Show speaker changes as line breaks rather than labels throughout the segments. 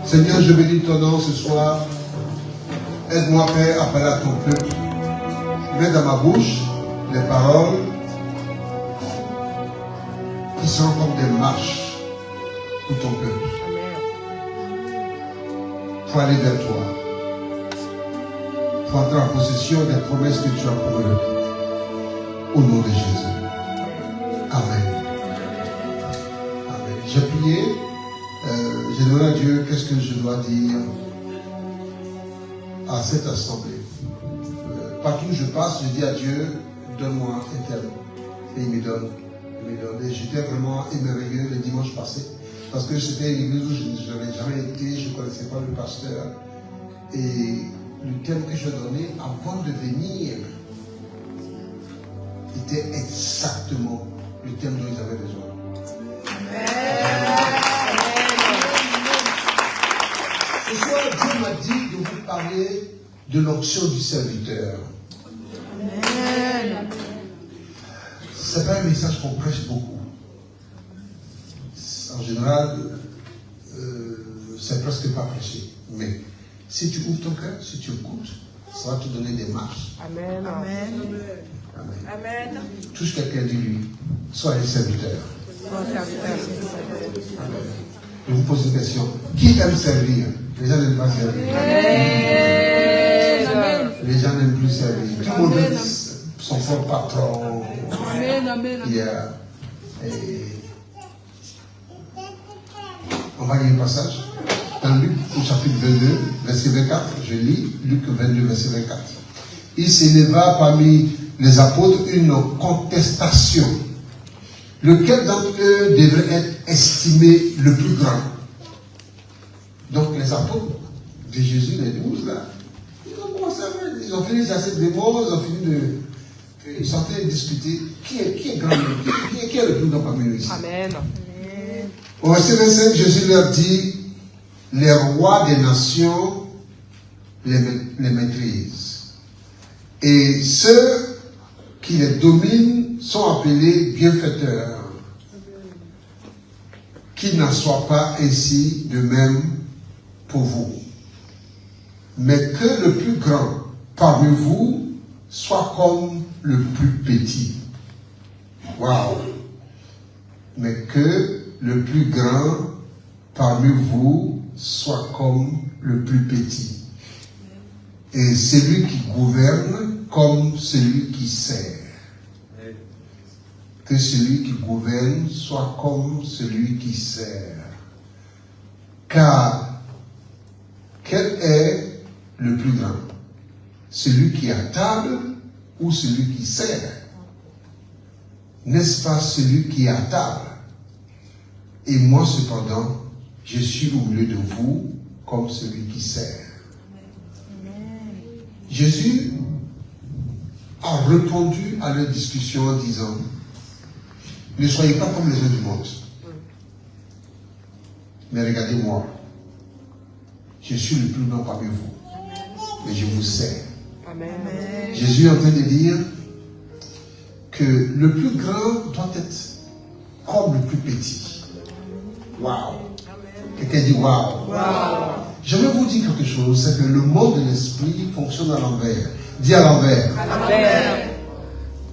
Seigneur, je bénis ton nom ce soir. Aide-moi, Père, à parler à ton peuple. Mets dans ma bouche les paroles qui sont comme des marches pour ton peuple. Pour aller vers toi. Pour entrer en possession des promesses que tu as pour eux. Au nom de Jésus. Amen. Amen. J'ai prié. J'ai demandé à Dieu qu'est-ce que je dois dire à cette assemblée. Partout où je passe, je dis à Dieu, donne-moi un terme. Et il me donne. Et j'étais vraiment émerveillé le dimanche passé. Parce que c'était une église où je n'avais jamais été, je ne connaissais pas le pasteur. Et le thème que je donnais avant de venir était exactement le thème dont ils avaient besoin. Ce soir, Dieu m'a dit de vous parler de l'onction du serviteur. Ce n'est pas un message qu'on prêche beaucoup. En général, c'est presque pas prêché. Mais si tu ouvres ton cœur, si tu écoutes, ça va te donner des marches.
Amen. Amen.
Amen.
Amen.
Touche quelqu'un de lui. Sois un serviteur.
Amen.
Je vous pose une question. Qui aime servir? Les gens n'aiment pas servir.
Amen.
Les gens n'aiment plus servir. Tout le monde veut son fort patron.
Amen.
Yeah. Et on va lire un passage. Dans Luc, au chapitre 22, verset 24, je lis Luc 22, verset 24. Il s'éleva parmi les apôtres une contestation. Lequel d'entre eux devrait être estimé le plus grand? Donc les apôtres de Jésus, les 12 là, ils ont commencé à faire, ils ont fini chasser des mots, ils ont fini de... Ils sont en train de discuter qui est grand, qui est le plus grand parmi nous ici.
Amen.
Au verset 25, Jésus leur dit, les rois des nations les maîtrisent. Et ceux qui les dominent sont appelés bienfaiteurs. Qu'il n'en soit pas ainsi de même pour vous. Mais que le plus grand parmi vous soit comme le plus petit. Waouh! Mais que le plus grand parmi vous soit comme le plus petit. Et celui qui gouverne comme celui qui sert. Que celui qui gouverne soit comme celui qui sert. Car quel est le plus grand? Celui qui est à table ou celui qui sert? N'est-ce pas celui qui est à table? Et moi cependant, je suis au milieu de vous comme celui qui sert. Jésus a répondu à leur discussion en disant, ne soyez pas comme les gens du monde. Mais regardez-moi. Je suis le plus grand parmi vous. Mais je vous sers.
Amen.
Jésus est en train de dire que le plus grand doit être comme le plus petit. Waouh! Quelqu'un dit waouh!
Wow.
Je vais vous dire quelque chose, c'est que le monde de l'esprit fonctionne à l'envers. Dis à l'envers.
Amen.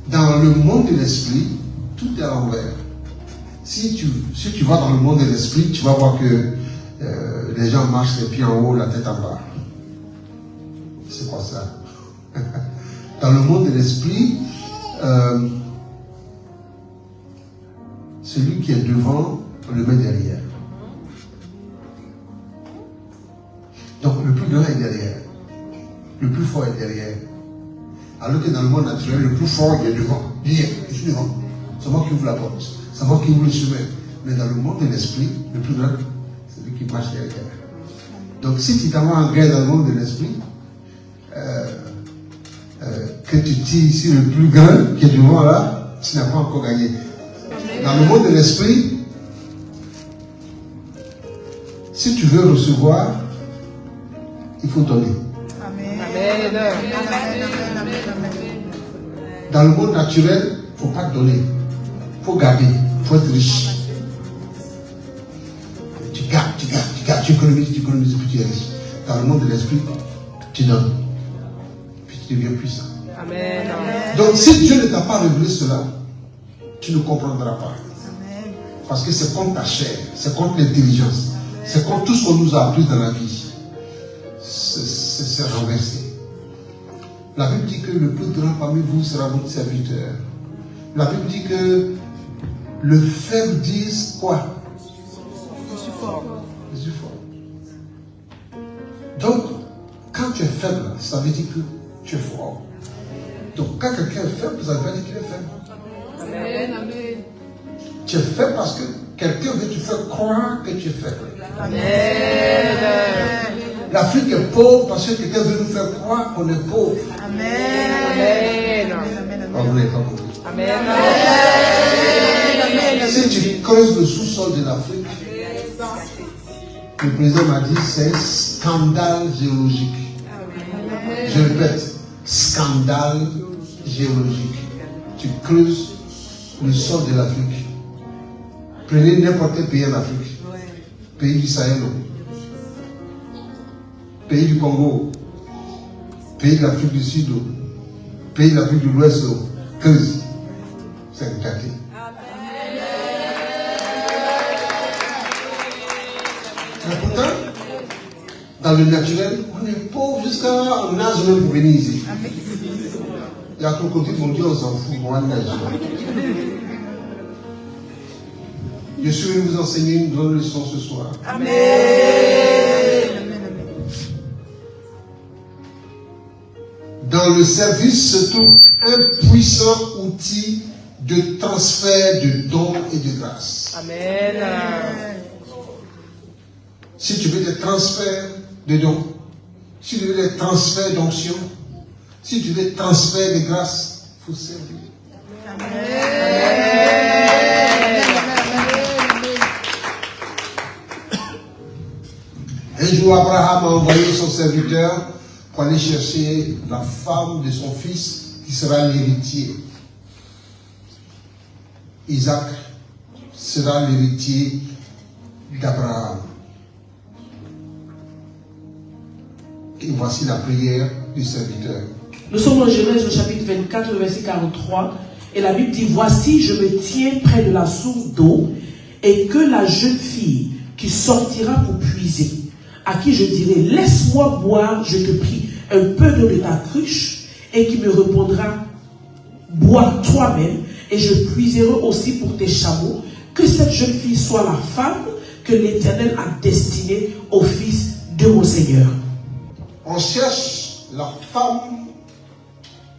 Dans le monde de l'esprit, tout est à l'envers. Si tu vas dans le monde de l'esprit, tu vas voir que les gens marchent les pieds en haut, la tête en bas. C'est quoi ça? Dans le monde de l'esprit, celui qui est devant, on le met derrière. Donc le plus grand est derrière. Le plus fort est derrière. Alors que dans le monde naturel, le plus fort il est devant. Je suis devant. C'est moi qui ouvre la porte. C'est moi qui ouvre le chemin. Mais dans le monde de l'esprit, le plus grand, c'est lui qui marche derrière. Donc si tu t'envoies en guerre dans le monde de l'esprit, que tu tires ici le plus grand qui est devant là, tu n'as pas encore gagné. Dans le monde de l'esprit, si tu veux recevoir, il faut donner.
Amen.
Dans le monde naturel, il ne faut pas donner. Il faut garder. Il faut être riche. Tu gardes. tu économises, puis tu es riche. Dans le monde de l'esprit, tu donnes. Puis tu deviens puissant.
Amen.
Donc si Dieu ne t'a pas révélé cela, tu ne comprendras pas.
Amen.
Parce que c'est contre ta chair, c'est contre l'intelligence, c'est contre tout ce qu'on nous a appris dans la vie. C'est renversé. La Bible dit que le plus grand parmi vous sera votre serviteur. La Bible dit que le faible dise quoi?
Je suis fort.
Je suis fort. Donc, quand tu es faible, ça veut dire que tu es fort. Donc, quand quelqu'un est faible, ça veut pas dire qu'il est faible.
Amen. Amen.
Tu es faible parce que quelqu'un veut te faire croire que tu es faible.
Amen.
L'Afrique est pauvre parce que quelqu'un veut nous faire croire qu'on est pauvre.
Amen.
Amen.
Amen.
Oh, vous n'avez pas compris.
Amen.
Si tu creuses le sous-sol de l'Afrique, le président m'a dit c'est un scandale géologique. Je répète, scandale géologique. Tu creuses le sol de l'Afrique. Prenez n'importe quel pays en Afrique. Pays du Sahel, pays du Congo, pays de l'Afrique du Sud, pays de l'Afrique de l'Ouest, creuse. C'est un gâté. Mais pourtant, dans le naturel, on est pauvre jusqu'à on nage même pour venir ici. Il y a ton côté, mon Dieu, on s'en fout, on va nager. Je suis venu vous enseigner une grande leçon ce soir.
Amen.
Dans le service se trouve un puissant outil de transfert de dons et de grâce.
Amen.
Si tu veux des transferts de dons, si tu veux des transferts d'onction, si tu veux des transferts de grâce, il faut servir. Un jour, Abraham a envoyé son serviteur pour aller chercher la femme de son fils qui sera l'héritier. Isaac sera l'héritier d'Abraham. Et voici la prière du serviteur.
Nous sommes dans Genèse au chapitre 24, le verset 43. Et la Bible dit, voici, je me tiens près de la source d'eau, et que la jeune fille qui sortira pour puiser, à qui je dirai, laisse-moi boire, je te prie, un peu d'eau de ta cruche, et qui me répondra, bois toi-même, et je puiserai aussi pour tes chameaux, que cette jeune fille soit la femme que l'Éternel a destinée au fils de mon Seigneur.
On cherche la femme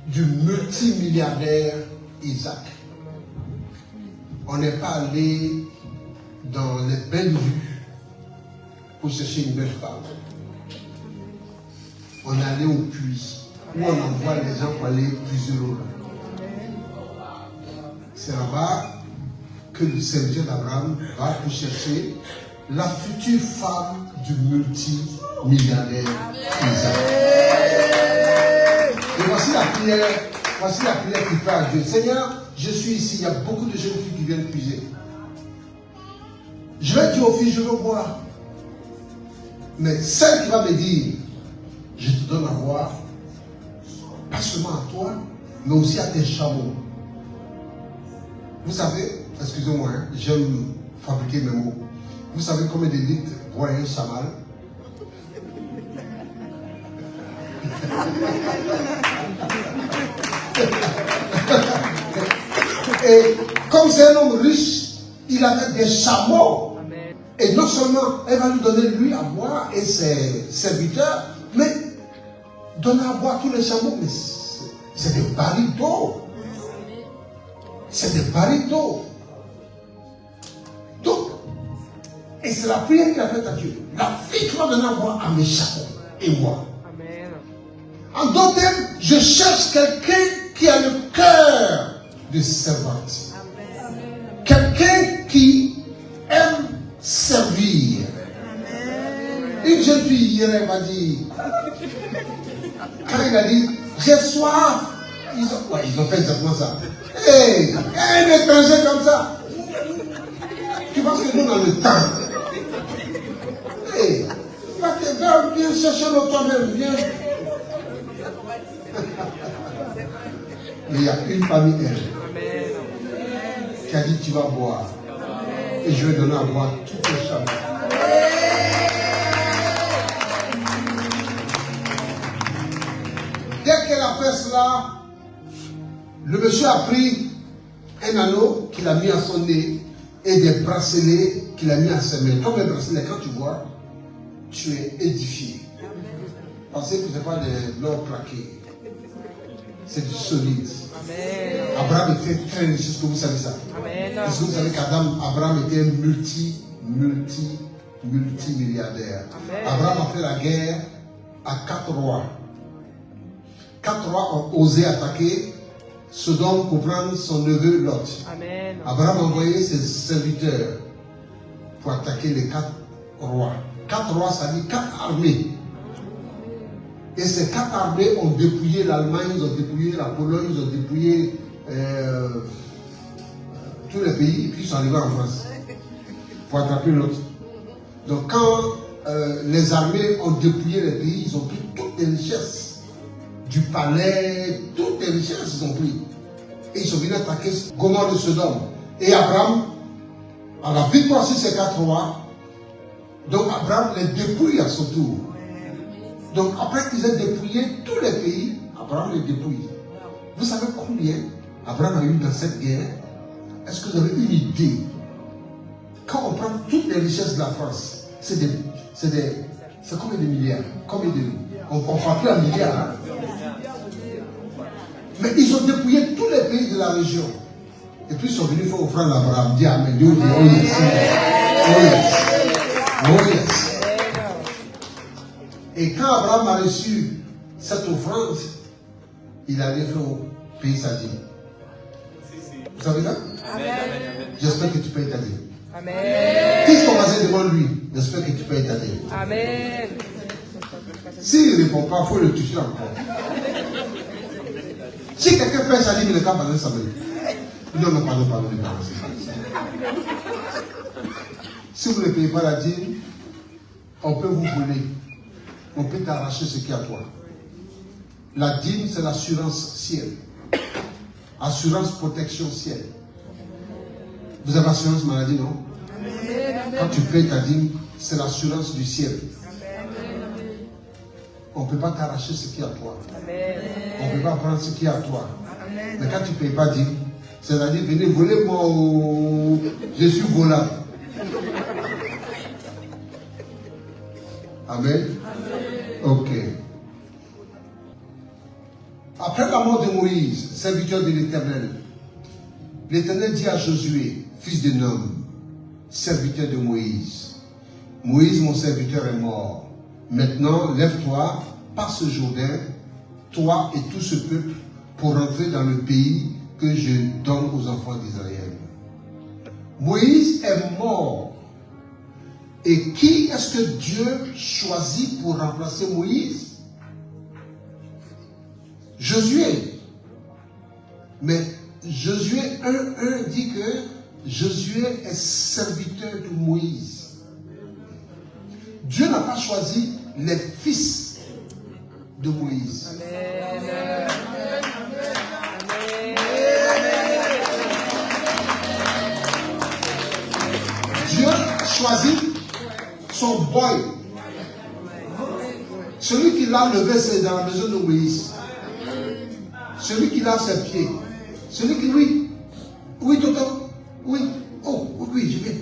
du multimilliardaire Isaac. On n'est pas allé dans les belles rues pour chercher une belle femme. On est allé au puits où on envoie les gens pour aller puiser l'eau. C'est là-bas que le serviteur d'Abraham va pour chercher la future femme du multimilliardaire Isaac. Et voici la prière qu'il fait à Dieu. Seigneur, je suis ici, il y a beaucoup de jeunes filles qui viennent puiser. Je vais dire aux filles, je veux boire. Mais celle qui va me dire, je te donne à boire, pas seulement à toi, mais aussi à tes chameaux. Vous savez, excusez-moi, hein, j'aime fabriquer mes mots. Vous savez combien de litres boit un chamal? Et comme c'est un homme riche, il avait des chameaux.
Amen.
Et non seulement elle va lui donner lui à boire et ses serviteurs, mais donner à boire tous les chameaux. Mais c'est des barils d'eau. C'est des barils d'eau. Donc, et c'est la prière qu'il a faite à Dieu. La fille qui va donner à boire à mes chameaux et moi.
Amen.
En d'autres termes, je cherche quelqu'un qui a le cœur de servante. Quelqu'un qui aime servir. Une jeune fille hier, elle m'a dit, quand il a dit, j'ai soif, ils ont fait exactement ça. Hey, un étranger comme ça. Tu penses que nous, dans le temps, hey, viens chercher l'eau toi-même, viens. Mais il y a une parmi elles qui a dit tu vas boire. Et je vais donner à boire tout le chameau. Dès qu'elle a fait cela, le monsieur a pris un anneau qu'il a mis à son nez et des bracelets qu'il a mis à ses mains. Comme les bracelets, quand tu vois, tu es édifié. Pensez que ce n'est pas de l'or plaqué. C'est du solide.
Amen.
Abraham était très riche. Est-ce que vous savez ça?
Amen.
Est-ce que vous savez qu'Abraham était multimilliardaire?
Amen.
Abraham a fait la guerre à 4 rois. 4 rois ont osé attaquer Sodome pour prendre son neveu Lot.
Amen.
Abraham a envoyé ses serviteurs pour attaquer les 4 rois. 4 rois, ça dit 4 armées. Et ces 4 armées ont dépouillé l'Allemagne, ils ont dépouillé la Pologne, ils ont dépouillé tous les pays, et puis ils sont arrivés en France pour attraper l'autre. Donc quand les armées ont dépouillé les pays, ils ont pris toutes les richesses du palais, toutes les richesses ils ont pris. Et ils sont venus attaquer Gomorrhe de Sodome. Et Abraham, à la victoire sur ces 4 rois, donc Abraham les dépouille à son tour. Donc après qu'ils aient dépouillé tous les pays, Abraham les dépouille. Vous savez combien Abraham a eu dans cette guerre? Est-ce que vous avez une idée? Quand on prend toutes les richesses de la France, c'est combien de milliards? Combien de... On ne parle plus en milliards. Hein? Mais ils ont dépouillé tous les pays de la région. Et puis ils sont venus faire offrande à Abraham. Dis Amen. Dieu dit, oh yes. Oh yes. Oh yes. Et quand Abraham a reçu cette offrande, il allait faire payer sa dîme. Vous savez ça? J'espère que tu payes ta dîme.
Amen.
Qu'est-ce qu'on va dire devant lui? J'espère que tu payes ta dîme.
Amen.
S'il ne répond pas, il faut le toucher encore. Si quelqu'un paye sa dîme, il n'est pas basé sa dîme. Non, pardon. Si vous ne payez pas la dîme, on peut vous voler. On peut t'arracher ce qui est à toi. La dîme, c'est l'assurance ciel. Assurance protection ciel. Vous avez assurance maladie, non? Quand tu payes ta dîme, c'est l'assurance du ciel. On ne peut pas t'arracher ce qui est à toi. On ne peut pas prendre ce qui est à toi. Mais quand tu ne payes pas dîme, c'est-à-dire, venez voler moi, je suis volable. Amen. Ok. Après la mort de Moïse, serviteur de l'Éternel, l'Éternel dit à Josué, fils de Nun, serviteur de Moïse, Moïse, mon serviteur, est mort. Maintenant, lève-toi, passe le Jourdain, toi et tout ce peuple, pour rentrer dans le pays que je donne aux enfants d'Israël. Moïse est mort. Et qui est-ce que Dieu choisit pour remplacer Moïse? Josué. Mais Josué 1:1 dit que Josué est serviteur de Moïse. Dieu n'a pas choisi les fils de Moïse.
Amen.
Dieu choisit son boy. Celui qui l'a levé, c'est dans la maison de Moïse. Celui qui l'a ses pieds. Celui qui, oui, Toto, oui, oh, oui, je vais.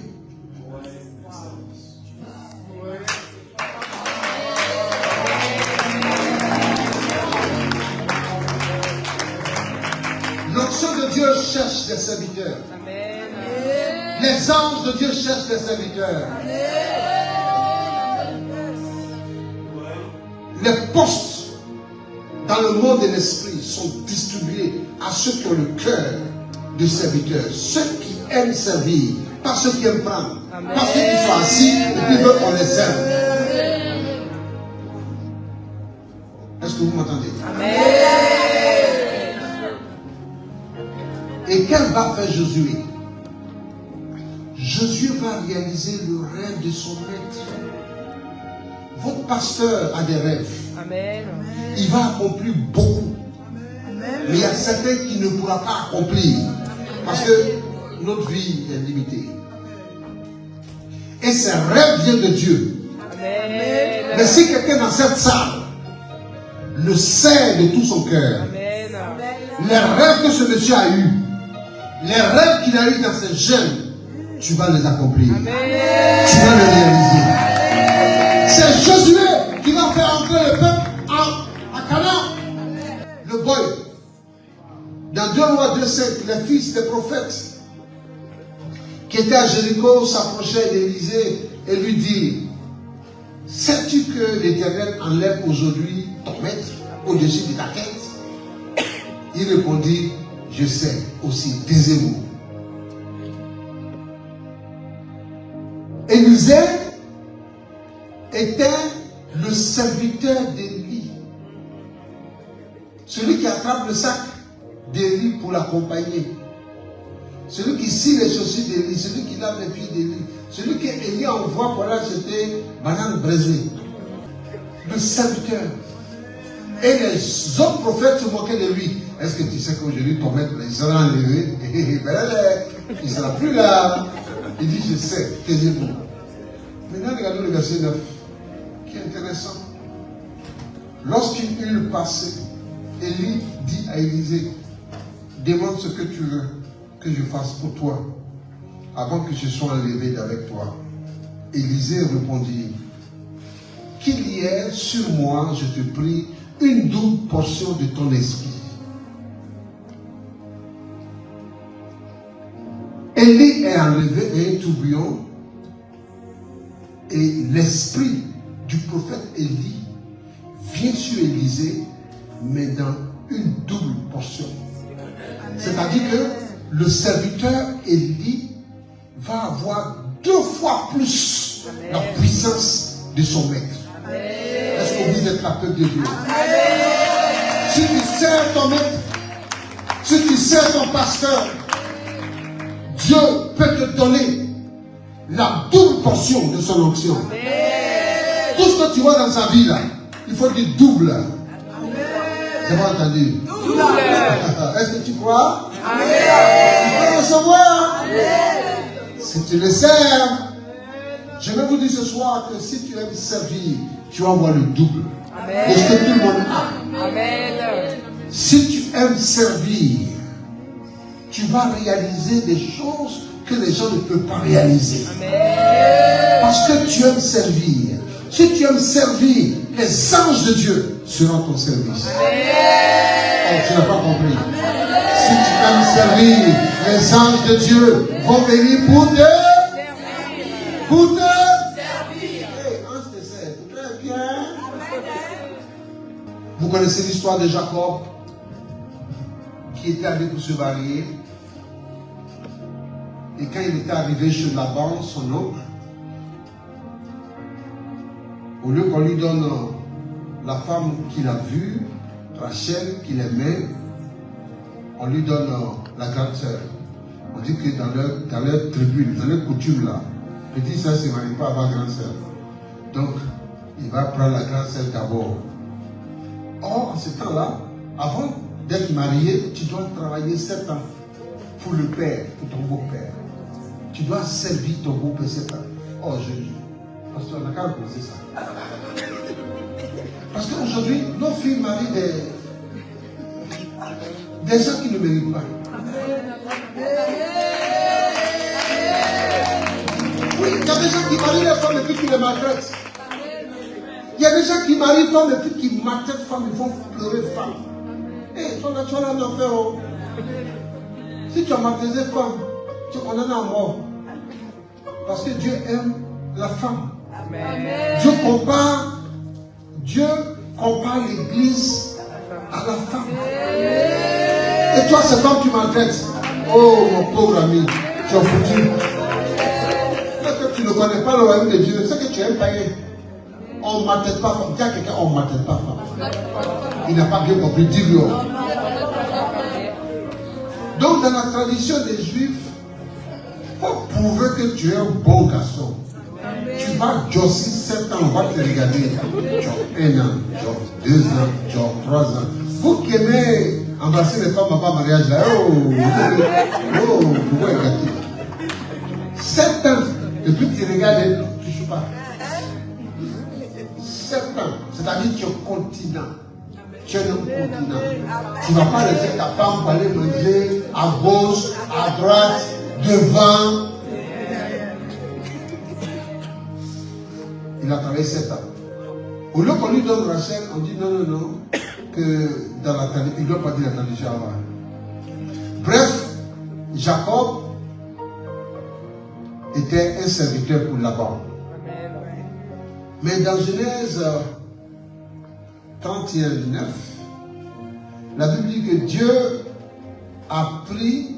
L'onction de Dieu cherche des serviteurs.
Amen.
Les anges de Dieu cherchent des serviteurs. Les postes dans le monde de l'esprit sont distribués à ceux qui ont le cœur de serviteurs, ceux qui aiment servir, pas ceux qui aiment prendre, pas ceux qui sont assis et puis veulent qu'on les serve. Est-ce que vous m'entendez?
Amen.
Et qu'elle va faire Josué? Josué va réaliser le rêve de son maître. votre pasteur a des rêves.
Amen.
Il va accomplir beaucoup.
Amen.
Mais il y a certains qui ne pourra pas accomplir. Parce que notre vie est limitée. Et ces rêves viennent de Dieu.
Amen.
Mais si quelqu'un dans cette salle le sait de tout son cœur,
Amen.
les rêves que ce monsieur a eus, les rêves qu'il a eus dans ses jeunes, tu vas les accomplir.
Amen.
Tu vas les réaliser. C'est Josué qui va faire entrer le peuple à Canaan. Le boy. Dans 2 Rois 2,5, les fils des prophètes qui étaient à Jéricho s'approchaient d'Élisée et lui dirent: sais-tu que l'Éternel enlève aujourd'hui ton maître au-dessus de ta tête? Il répondit: je sais aussi, taisez-vous. Élisée était le serviteur d'Élie, celui qui attrape le sac d'Élie pour l'accompagner, celui qui scie les chaussures d'Élie, celui qui lave les pieds d'Élie, celui que Élie envoie pour aller acheter banane braisée, le serviteur. Et les autres prophètes se moquaient de lui. Est-ce que tu sais qu'aujourd'hui ton maître il sera enlevé? Il ne sera plus là. Il dit: je sais, taisez-vous. Maintenant regardons le verset 9, qui est intéressant. Lorsqu'il eut passé, Élie dit à Élisée: demande ce que tu veux que je fasse pour toi, avant que je sois enlevé d'avec toi. Élisée répondit: qu'il y ait sur moi, je te prie, une double portion de ton esprit. Élie est enlevé un tourbillon et l'esprit du prophète Élie vient sur Élisée, mais dans une double portion. C'est-à-dire que le serviteur Élie va avoir 2 fois plus la puissance de son maître. Est-ce que vous êtes la peuple de Dieu? Si tu sers ton maître, si tu sers ton pasteur, Dieu peut te donner la double portion de son onction. Tout ce que tu vois dans sa vie là, il faut dire double. J'ai pas entendu.
Double.
Est-ce que tu crois?
Amen.
Tu peux recevoir. Si tu le sers, je vais vous dire ce soir que si tu aimes servir, tu vas avoir le double de ce que tout le monde a.
Amen.
Si tu aimes servir, tu vas réaliser des choses que les gens ne peuvent pas réaliser.
Amen.
Parce que tu aimes servir. Si tu aimes servir, les anges de Dieu seront ton service. Oh, tu n'as pas compris. Si tu aimes servir, les anges de Dieu vont venir pour te servir. Hey, ange te sert. Très bien. Vous connaissez l'histoire de Jacob qui était allé pour se marier. Et quand il était arrivé chez Laban, son oncle, au lieu qu'on lui donne la femme qu'il a vue, Rachel, qu'il aimait, on lui donne la grande sœur. On dit que dans leur tribune, dans leur coutume là, petit sœur ne se marie pas avant grande sœur. Donc, il va prendre la grande sœur d'abord. Or, en ce temps-là, avant d'être marié, tu dois travailler 7 ans pour le père, pour ton beau-père. Tu dois servir ton beau-père 7 ans. Oh, parce qu'on a qu'à reposer ça. Parce qu'aujourd'hui, nos filles marient des gens qui ne méritent pas. Oui, il y a des gens qui marient les femmes et puis qui les maltraitent. Il y a des gens qui marient femmes et puis qui maltraitent femmes, ils font pleurer femmes. Hé, tu as un enfer. Oh. Si tu as maltraité femme, tu en as un mort. Parce que Dieu aime la femme.
Amen.
Dieu compare l'église à la femme. Et toi, cette femme, tu maltraites. Oh, mon pauvre ami, tu as foutu. C'est que tu ne connais pas le royaume de Dieu. C'est que tu aimes payer. On ne maltraite pas femme. Dis à quelqu'un, on ne maltraite pas femme. Il n'a pas bien compris. Dis-lui. Donc, dans la tradition des Juifs, pour prouver que tu es un bon garçon, tu vas Jossi 7 ans, on va te regarder. Genre 1 an, genre 2 ans, genre 3 ans. Vous qui aimez embrasser les femmes avant mariage là, pourquoi écarter? 7 ans, et puis tu regardes, tu ne joues pas. 7 ans, c'est-à-dire que tu es continent. Tu es un continent. Tu ne vas pas laisser ta femme pour aller manger à gauche, à droite, devant. Il a travaillé 7 ans. Au lieu qu'on lui donne Rachel, on dit non, que dans la tradition, il ne doit pas dire la tradition avant. Bref, Jacob était un serviteur pour Laban. Mais dans Genèse 31:9, la Bible dit que Dieu a pris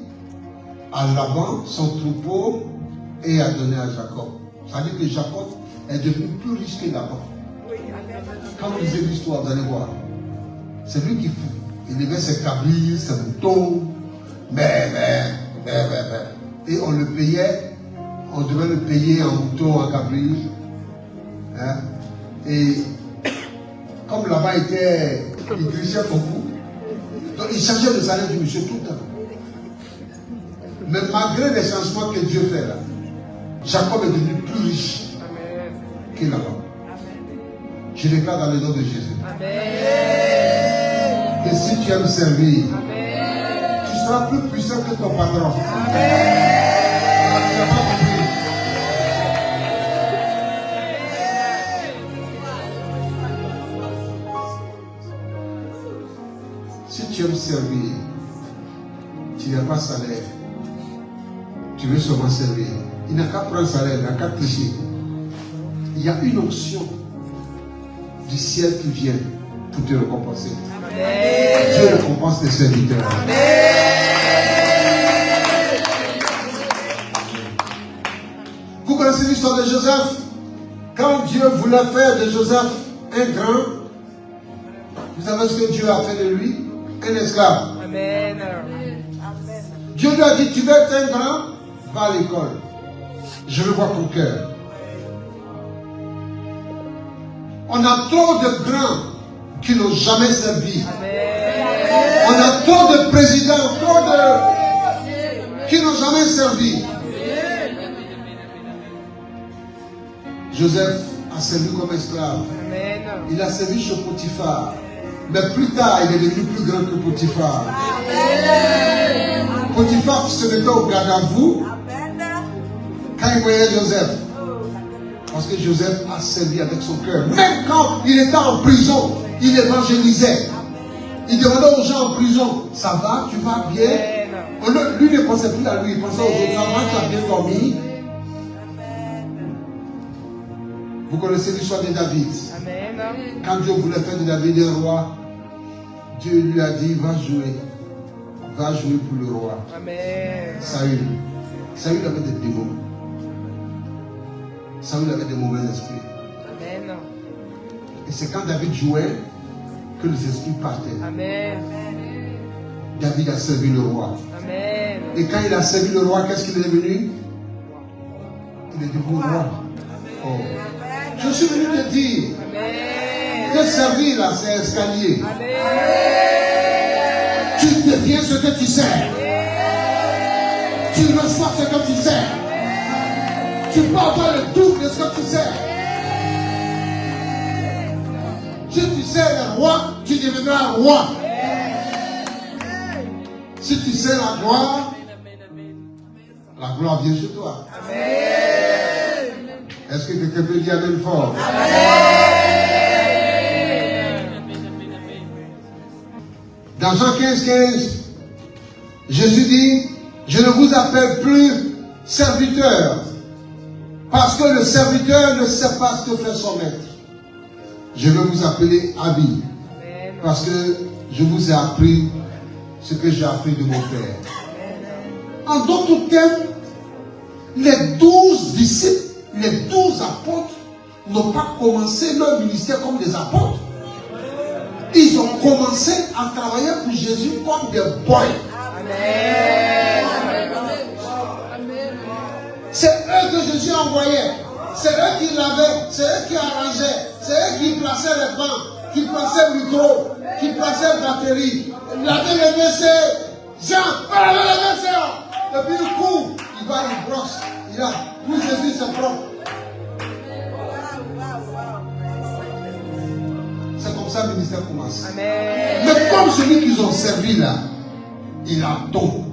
à Laban son troupeau et a donné à Jacob. Ça veut dire que Jacob est devenu plus riche que Laban. Quand vous lisez l'histoire, vous allez voir. C'est lui qui élevait ses cabris, ses moutons, et on le payait, on devait le payer en moutons, en cabris. Hein? Et comme là-bas il trichait beaucoup, donc il changeait le salaire du monsieur tout le temps. Mais malgré les changements que Dieu fait là, Jacob est devenu plus riche que là-bas. Je déclare dans le nom de Jésus. Amen. Que si tu aimes servir, amen, tu seras plus puissant que ton patron. Amen. Tu n'as pas compris. Si tu aimes servir, tu n'as pas salaire. Tu veux seulement servir. Il n'a qu'à prendre salaire, il n'a qu'à tricher. Il y a une onction du ciel qui vient pour te récompenser. Amen. Dieu récompense tes serviteurs. Amen. Vous connaissez l'histoire de Joseph? Quand Dieu voulait faire de Joseph un grand, vous savez ce que Dieu a fait de lui? Un esclave. Amen. Dieu lui a dit, tu veux être un grand? Va à l'école. Je veux voir ton cœur. On a trop de grands qui n'ont jamais servi. Amen. On a trop de présidents, qui n'ont jamais servi. Amen. Joseph a servi comme esclave. Amen. Il a servi chez Potiphar. Mais plus tard, il est devenu plus grand que Potiphar. Amen. Potiphar se mettait au garde à vous quand il voyait Joseph. Parce que Joseph a servi avec son cœur. Même quand il était en prison, il évangélisait. Il demandait aux gens en prison, ça va, tu vas bien? Lui ne pensait plus à lui, il pensait aux autres, ça va, tu as bien dormi? Vous connaissez l'histoire de David. Quand Dieu voulait faire de David un roi, Dieu lui a dit, va jouer pour le roi. Saül avait des démons. Saül avait des mauvais esprits. Amen. Et c'est quand David jouait que les esprits partaient. Amen. David a servi le roi. Amen. Et quand il a servi le roi, qu'est-ce qu'il est devenu? Il est devenu roi. Oh. Je suis venu te dire que servir là, c'est escalier. Amen. Tu deviens ce que tu sais. Tu reçois ce que tu sais. Tu peux avoir le double de ce que tu sais. Si tu sais le roi, tu deviendras roi. Si tu sais la gloire vient chez toi. Amen. Est-ce que quelqu'un peut dire Amen fort? Amen. Dans Jean 15:15, Jésus dit, je ne vous appelle plus serviteur, parce que le serviteur ne sait pas ce que fait son maître. Je vais vous appeler ami, parce que je vous ai appris ce que j'ai appris de mon Père. En d'autres termes, les 12 disciples, les 12 apôtres n'ont pas commencé leur ministère comme des apôtres. Ils ont commencé à travailler pour Jésus comme des boys. Amen. C'est eux que Jésus a envoyés. C'est eux qui lavaient, c'est eux qui arrangeaient, c'est eux qui plaçaient les bancs, qui plaçaient le micro, qui plaçaient la batterie. Laver le WC, Jean, va laver le WC. Et puis il court, il va, il brosse. Il a, pour Jésus c'est propre. C'est comme ça que le ministère commence.
Amen.
Mais comme celui qu'ils ont servi là, il a don,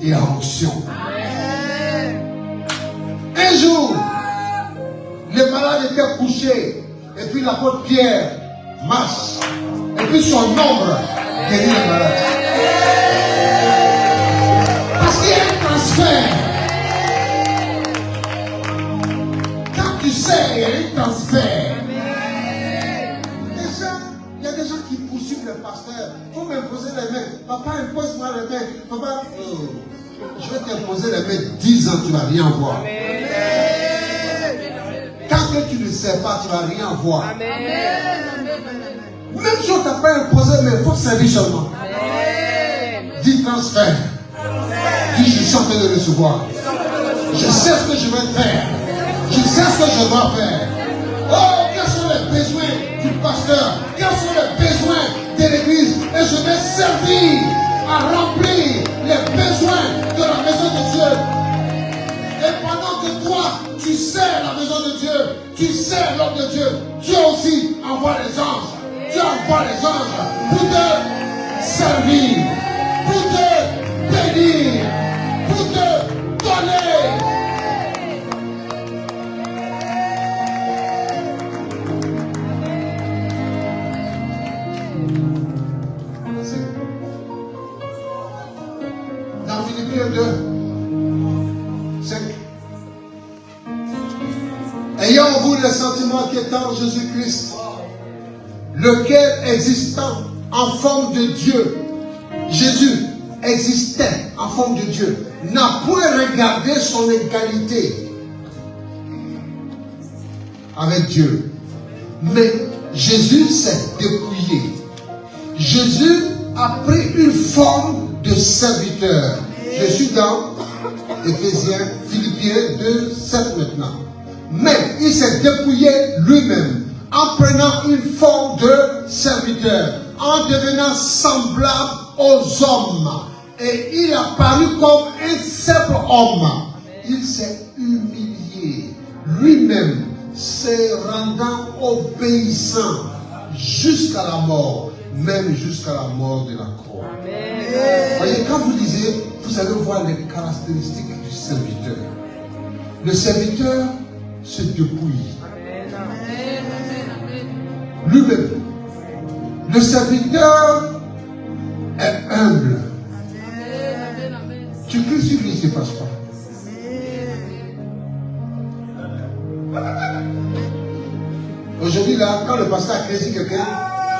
il a onction. Un jour, les malades étaient couchés, et puis l'apôtre Pierre marche, et puis son ombre guérit les malades. Parce qu'il y a un transfert. Quand tu sais, il y a un transfert. Il y a des gens qui poursuivent le pasteur. Il faut m'imposer les mains. Papa, impose-moi les mains. Papa, je vais t'imposer les mains. 10 ans, tu ne vas rien voir.
Amen.
Tant que tu ne sais pas, tu ne vas rien voir.
Amen.
Même si on ne t'a pas imposé, mais il faut servir seulement.
Amen.
Dis transfert. Dis je suis en train de recevoir. Je sais ce que je vais faire. Je sais ce que je dois faire. Oh, quels sont les besoins du pasteur? Quels sont les besoins de l'église? Et je vais servir à remplir les besoins de la maison de Dieu. Et pendant que toi, tu sers la maison de Dieu, tu sers l'homme de Dieu, Dieu aussi envoie les anges. Dieu envoie les anges pour te servir, pour te bénir, pour te donner. Dans Philippiens 2, 5. Ayant en vous les sentiments qui étant en Jésus-Christ, lequel existant en forme de Dieu, Jésus existait en forme de Dieu, n'a point regardé son égalité avec Dieu, mais Jésus s'est dépouillé. Jésus a pris une forme de serviteur. Je suis dans Éphésiens, Philippiens 2, 7 maintenant. Mais il s'est dépouillé lui-même en prenant une forme de serviteur, en devenant semblable aux hommes. Et il a paru comme un simple homme. Il s'est humilié lui-même, se rendant obéissant jusqu'à la mort, même jusqu'à la mort de la croix. Voyez, quand vous lisez, vous allez voir les caractéristiques du serviteur. Le serviteur se dépouille lui-même. Le serviteur est humble. Tu cries sur lui, il ne se passe pas. Aujourd'hui, là, quand le pasteur a crié sur quelqu'un,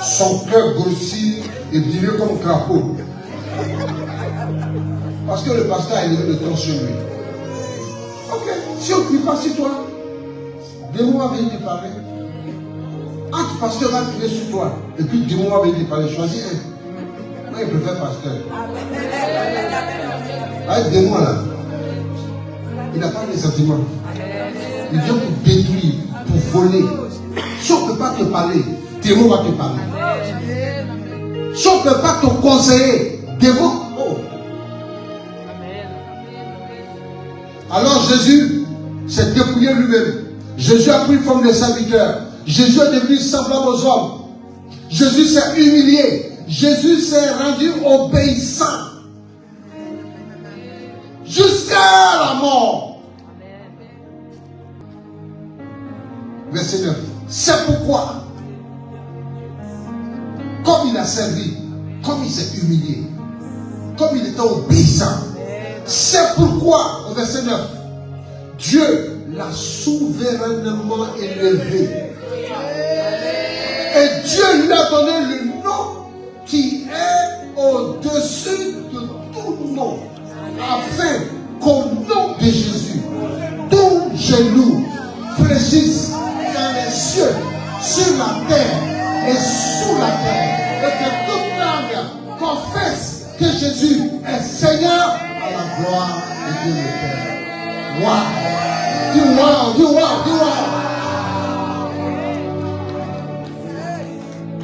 son cœur grossit et devient comme un crapaud. Parce que le pasteur a élevé le ton sur lui. Ok, si on ne crie pas sur toi, démon va venir te parler. Entre pasteur va crier sur toi, et puis démon va venir te parler. Choisis un. Moi, je préfère pasteur. Avec démon là, il n'a pas de sentiments. Il vient pour détruire, pour voler. Si on ne peut pas te parler, démon va te parler. Si on ne peut pas te conseiller, démon. Oh. Alors Jésus s'est dépouillé lui-même. Jésus a pris forme de serviteur. Jésus est devenu semblable aux hommes. Jésus s'est humilié. Jésus s'est rendu obéissant jusqu'à la mort. Verset 9. C'est pourquoi, comme il a servi, comme il s'est humilié, comme il était obéissant, c'est pourquoi, au verset 9, Dieu l'a souverainement élevé. Et Dieu lui a donné le nom qui est au-dessus de tout nom, afin qu'au nom de Jésus, tout genou fléchisse dans les cieux, sur la terre et sous la terre, et que toute langue confesse que Jésus est Seigneur à la gloire de Dieu le Père. Waouh! Dis wow, dis wow, dis wow.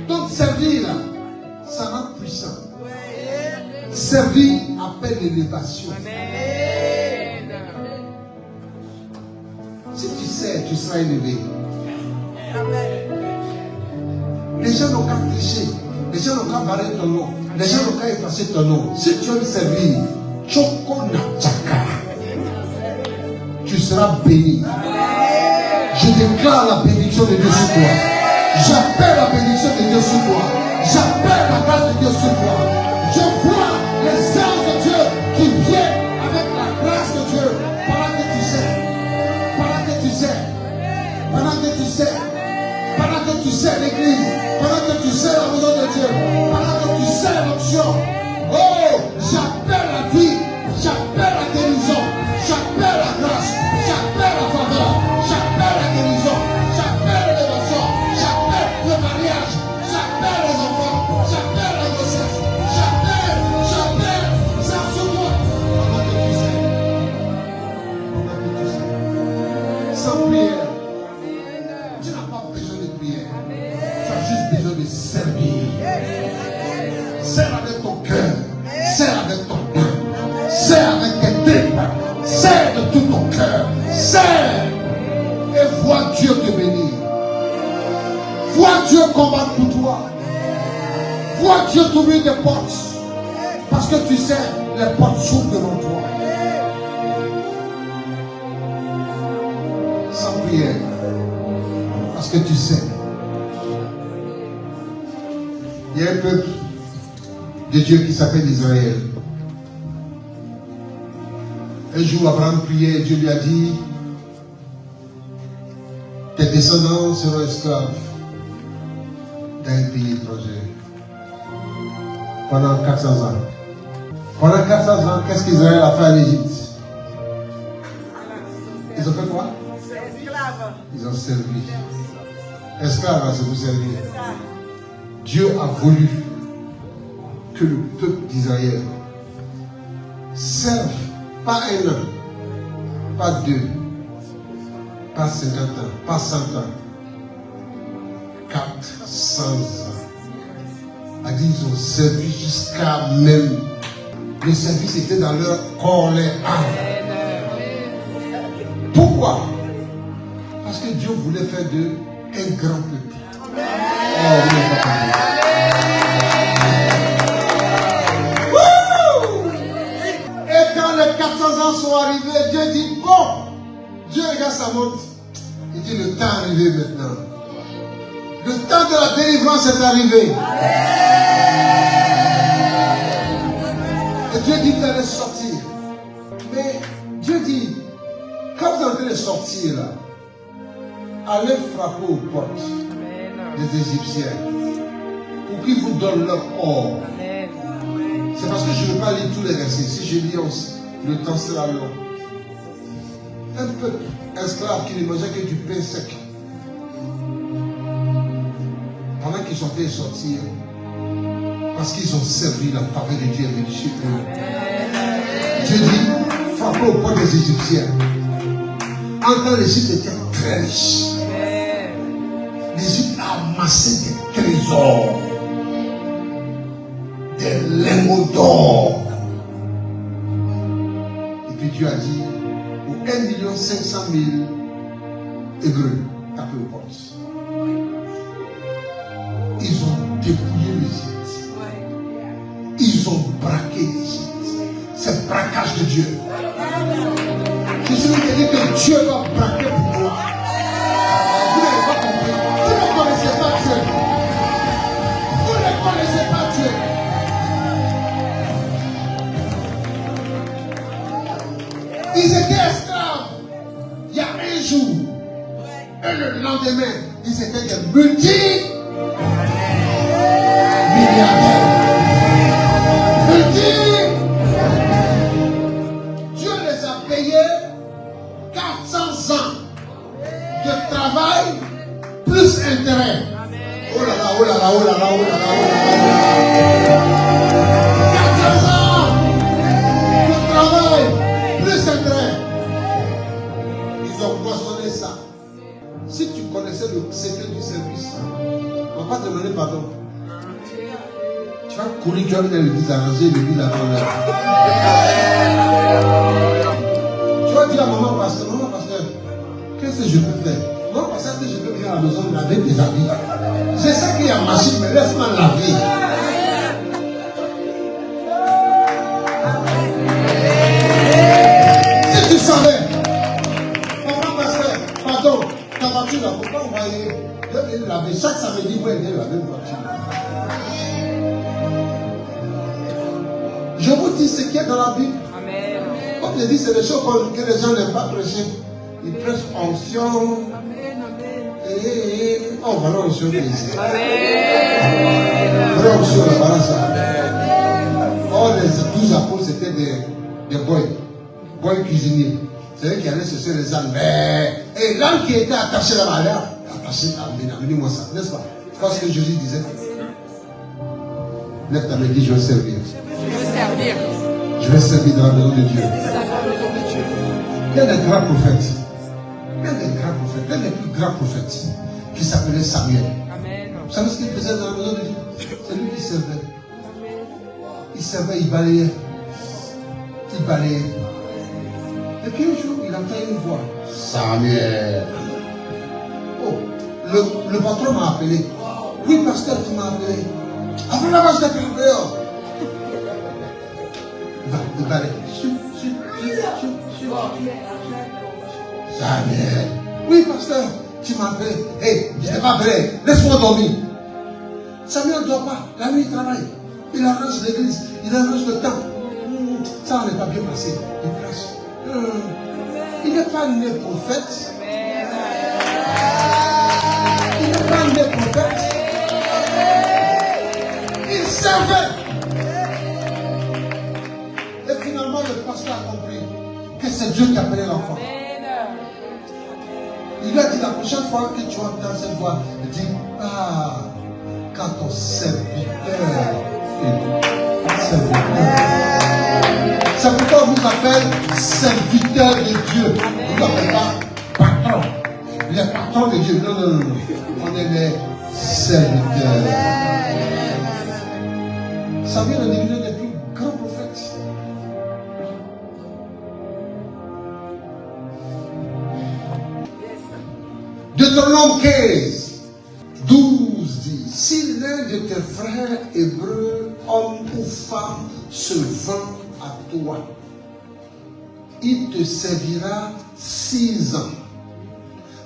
Donc servir là, ça rend puissant. Servir appelle l'élévation. Si tu sais, tu seras élevé. Les gens n'ont qu'à tricher. Les gens n'ont qu'à barrer ton nom. Les gens n'ont qu'à effacer ton nom. Si tu aimes servir, Choko Natchaka, tu seras béni. Je déclare la bénédiction de Dieu sur toi. J'appelle la bénédiction de Dieu sur toi. J'appelle la grâce de Dieu sur toi. Je vois les anges de Dieu qui viennent avec la grâce de Dieu pendant que tu sais. Pendant que tu sais. Pendant que tu sais. Pendant que tu sais l'église. Pendant que tu sais la maison de Dieu. Pendant que tu sais l'onction. Oh, j'appelle la vie. J'appelle la guérison. J'appelle la grâce. J'appelle la faveur. J'appelle la guérison. J'appelle l'élévation. J'appelle le mariage. J'appelle les enfants. J'appelle la grossesse. J'appelle. C'est en toi. Pendant que tu sais. Pendant que tu sais. Sans prière. Tu n'as pas besoin de prière. Tu as juste besoin de servir. Sers avec ton cœur. Sers avec ton âme. Sers avec tes tripes. Sers de tout ton cœur. Sers. Et vois Dieu te bénir. Vois Dieu combattre pour toi. Vois Dieu t'ouvrir des portes. Parce que tu sais, les portes s'ouvrent devant toi. Sans prière. Parce que tu sais. Il y a un peuple de Dieu qui s'appelle Israël. Un jour, Abraham priait et Dieu lui a dit, tes descendants seront esclaves dans un pays étranger. Pendant 400 ans. Pendant 400 ans, qu'est-ce qu'Israël a fait en Égypte? Ils ont fait quoi? Ils ont servi. Esclaves, c'est vous servir. Dieu a voulu que le peuple d'Israël serve pas un an, pas deux, pas 50 ans, pas 100 ans, 400 ans. A dit, ils ont servi jusqu'à même. Le service était dans leur corps, leur âme. Pourquoi? Parce que Dieu voulait faire d'eux un grand peuple. Oh, oui, et quand les 400 ans sont arrivés, Dieu dit, bon, Dieu regarde sa montre. Il dit, le temps est arrivé maintenant. Le temps de la délivrance est arrivé. Et Dieu dit, vous allez sortir. Mais Dieu dit, quand vous êtes en train de sortir là, allez frapper aux portes des Égyptiens pour qu'ils vous donnent leur or. C'est parce que je ne veux pas lire tous les versets. Si je lis, le temps sera long. Un peuple esclave qui ne mangeait que du pain sec. Pendant qu'ils sont en train de sortir, parce qu'ils ont servi, la faveur de Dieu est venue sur eux. Dieu dit, frappez aux portes des Égyptiens. En temps, l'Égypte était très riche. L'Égypte a amassé des trésors, des lingots d'or. Et puis Dieu a dit, pour 1 500 000 Hébreux, tapez aux portes. Ils ont dépouillé l'Égypte. Ils ont braqué l'Égypte. C'est le braquage de Dieu. Je suis venu te dire que Dieu va braquer pour toi. Vous n'avez pas compris. Vous ne connaissez pas Dieu. Vous ne connaissez pas Dieu. Ils étaient esclaves. Il y a un jour. Et le lendemain, ils étaient des multi-milliardaires. Dieu les a payés 400 ans de travail plus intérêt. Oh là là, oh là là, oh là là, oh là là, oh là là. 400 ans de travail plus intérêt. Ils ont va pas te demander pardon. Tu vas courir, tu vas venir à l'église arranger l'église avant l'heure. Tu vas dire à maman pasteur, qu'est-ce que je peux faire? Maman pasteur, est-ce que je peux venir à la maison laver des habits? C'est ça qu'il y a machine, mais laisse-moi laver. Si tu savais, maman pasteur, pardon, ta voiture là, pourquoi on va aller laver? Chaque samedi, vous allez laver une voiture. Je vous dis ce qu'il y a dans la Bible.
Amen.
Comme je dis, c'est des choses que les gens n'aiment pas prêcher. Ils prêchent onction. Et oh, voilà onction ici. Vraie onction, voilà ça. Oh, les 12 apôtres, c'était des boys cuisiniers. C'est eux qui allaient chercher les ânes. Et l'âne qui était attaché là-bas, attaché, amenez-moi ça, n'est-ce pas? C'est pas ce que Jésus disait. Lève ta main et dis, je vais servir. Je vais servir dans la maison de Dieu. Il y a des grands prophètes. L'un des plus grands prophètes qui s'appelait Samuel.
Amen.
Vous savez ce qu'il faisait dans la maison de Dieu? C'est lui qui servait. Il servait, il balayait. Et puis un jour, il entend une voix. Samuel. Oh, le patron m'a appelé. Oui, pasteur, tu m'as appelé. Après la vache de dehors. Il balaye. Samuel. Oui, pasteur, tu m'as appelé. Hé, je n'étais pas prêt. Laisse-moi dormir. Samuel ne dort pas. La nuit, il travaille. Il arrange l'église. Il arrange le temple. Ça n'est pas bien passé. Il prêche. Il n'est pas né prophète. Il n'est pas né prophète. Il servait. Et finalement, le pasteur a compris que c'est Dieu qui appelait l'enfant. Il lui a dit la prochaine fois que tu entends cette voix, il dit, quand ton serviteur est serviteur. C'est pourquoi on vous appelle serviteur de Dieu. On ne vous appelle pas patron. Les patrons de Dieu. Non. On est les serviteurs. Samuel est devenu le plus grand prophète. Deutéronome 15, 12 dit, si l'un de tes frères hébreux, homme ou femme, se vend à toi, il te servira 6 ans.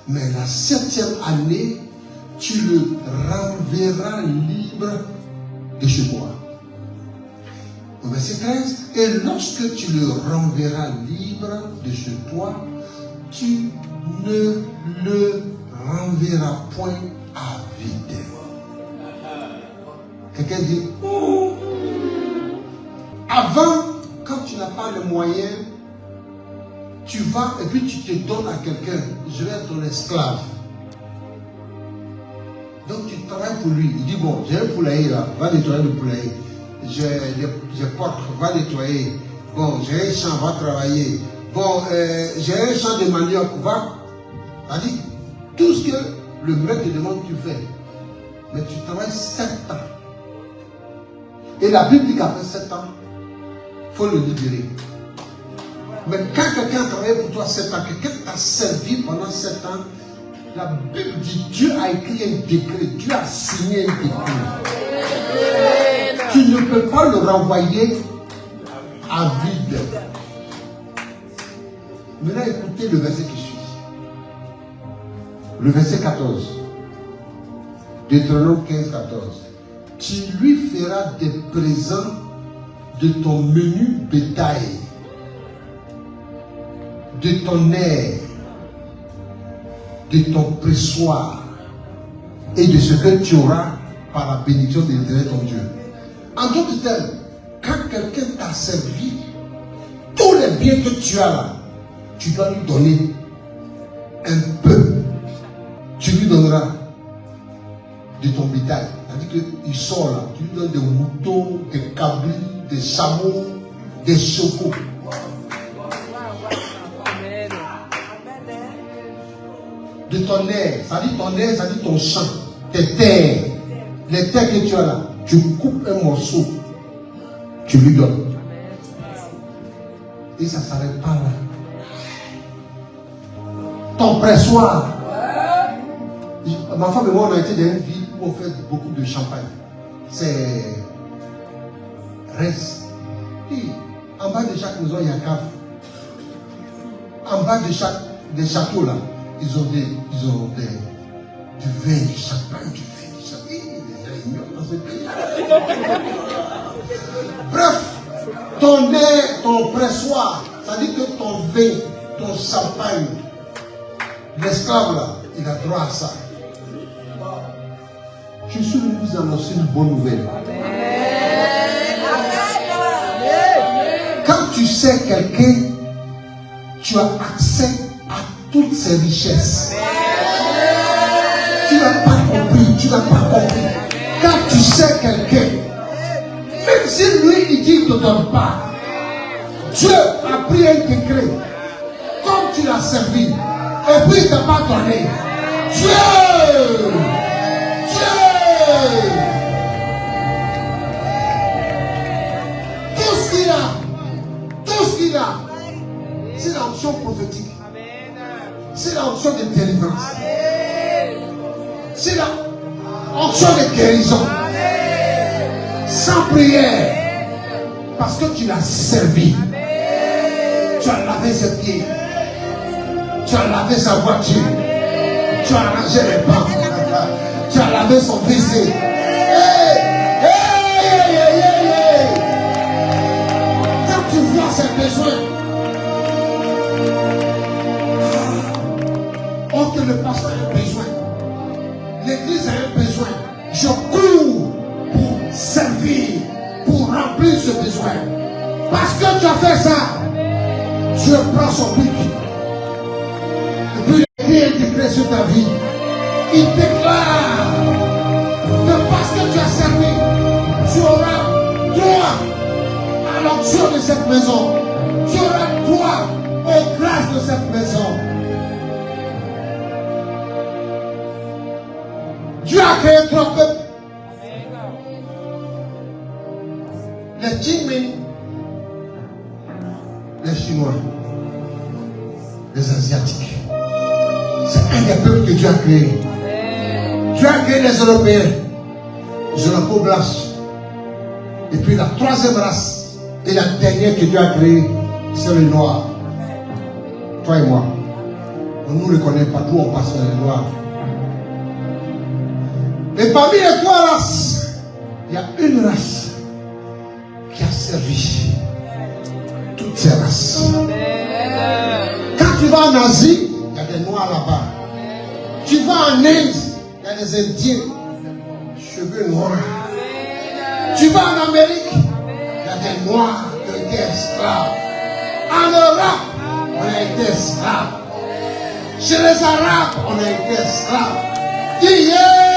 Mais la 7e année, tu le renverras libre de chez toi. Au verset 13, et lorsque tu le renverras libre de chez toi, tu ne le renverras point à vide. Quelqu'un dit, avant, quand tu n'as pas le moyen, tu vas et puis tu te donnes à quelqu'un. Je vais être ton esclave. Donc tu travailles pour lui. Il dit, bon, j'ai un poulailler là, va nettoyer le poulailler. J'ai porc, va nettoyer. Bon, j'ai un champ, va travailler. Bon, j'ai un champ de manioc, va. C'est-à-dire, tout ce que le maître te demande, tu fais. Mais tu travailles 7 ans. Et la Bible dit qu'après 7 ans, il faut le libérer. Mais quand quelqu'un a travaillé pour toi 7 ans, quelqu'un t'a servi pendant 7 ans, la Bible dit Dieu a écrit un décret, Dieu a signé un décret. Tu ne peux pas le renvoyer à vide. Maintenant, écoutez le verset qui suit. Le verset 14. Deutéronome 15, 14. Tu lui feras des présents de ton menu bétail, de ton air, de ton pressoir et de ce que tu auras par la bénédiction de l'Éternel ton Dieu. En d'autres termes, quand quelqu'un t'a servi, tous les biens que tu as là, tu dois lui donner un peu. Tu lui donneras de ton bétail. C'est-à-dire qu'il sort là, tu lui donnes des moutons, des cabris, des chameaux, des chevaux. De ton air, ça dit ton air, ça dit ton champ, tes terres. Les terres que tu as là, tu coupes un morceau, tu lui donnes. Et ça ne s'arrête pas là. Ton pressoir. Ma femme et moi, on a été dans une ville où on fait beaucoup de champagne. C'est Reims. Et en bas de chaque maison, il y a un cave. En bas de chaque des châteaux là, ils ont du vin, du champagne, du vin, du champagne. Les gens ignorent dans ce pays. Bref, ton pressoir, ça dit que ton vin, ton champagne, l'esclave là, il a droit à ça. Je suis venu vous annoncer une bonne nouvelle. Quand tu sais quelqu'un, tu as accès à toutes ses richesses. Tu n'as pas compris, tu n'as pas compris. Quand tu sais quelqu'un, même si lui il dit qu'il ne te donne pas, Dieu a pris un décret, comme tu l'as servi, et puis il ne t'a pas donné. Dieu! Tout ce qu'il a, c'est l'onction prophétique. C'est l'onction de délivrance. C'est l'onction de guérison. Sans prière. Parce que tu l'as servi. Tu as lavé ses pieds. Tu as lavé sa voiture. Tu as arrangé les bancs. Tu as lavé son WC. Quand tu vois ses besoins, oh que le pasteur a un besoin, l'église a un besoin, je cours pour servir, pour remplir ce besoin. Parce que tu as fait ça, Dieu prend son pic. Et puis il est décret sur ta vie. Il déclare que parce que tu as servi, tu auras droit à l'onction de cette maison. Tu auras droit aux grâces de cette maison. Dieu a créé trois peuples. Les Jingmen, les Chinois, les Asiatiques. C'est un des peuples que Dieu a créé. Dieu a créé les Européens, les Européens. Et puis la troisième race et la dernière que Dieu a créée, c'est le noir. Toi et moi. On ne nous reconnaît pas, d'où on passe dans les noirs. Et parmi les trois races, il y a une race qui a servi toutes ces races. Quand tu vas en Asie, il y a des noirs là-bas. Tu vas en Inde, il y a des Indiens, cheveux noirs. Tu vas en Amérique, il y a des noirs qui ont été esclaves. En Europe, on a été esclaves. Chez les Arabes, on a été esclaves. Dis yeah!